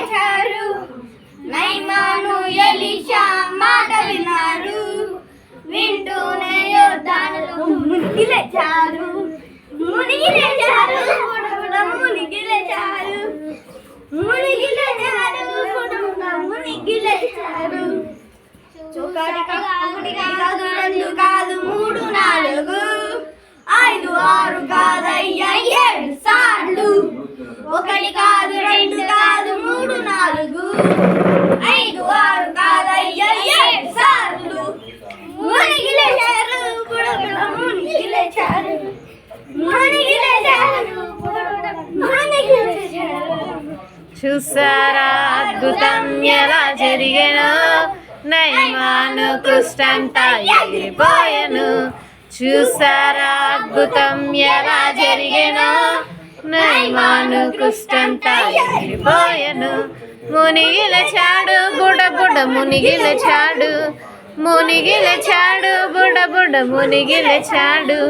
లేచారు, నైమాను ఎలీషా మాట విన్నారు, వింటూనే యోర్దానులో మునిగి లేచారు, మునిగి లేచారు, మునిగి లేచారు, మునిగి లేచారు, మునిగి లేచారు. ఒకటి కాదు, రెండు కాదు, మూడు నాలుగు, ఐదు ఆరు కాదయ్యా 7 సార్లు. ఒకటి కాదు, రెండు కాదు, మూడు నాలుగు, ఐదు ఆరు కాదయ్యా 7 సార్లు. మునిగి లేచారు, మునిగి లేచారు, మునిగి లేచారు, మునిగి లేచారు. చూసారా అద్భుతం ఎలా జరిగెను, నయమాను కుష్టంతా ఎగిరిపోయెను. చూసారా అద్భుతం ఎలా జరిగెను, నయమాను కుష్టంతా ఎగిరిపోయెను. మునిగి లేచాడు, బుడ మునిగి లేచాడు, మునిగి లేచాడు, బుడ మునిగి లేచాడు.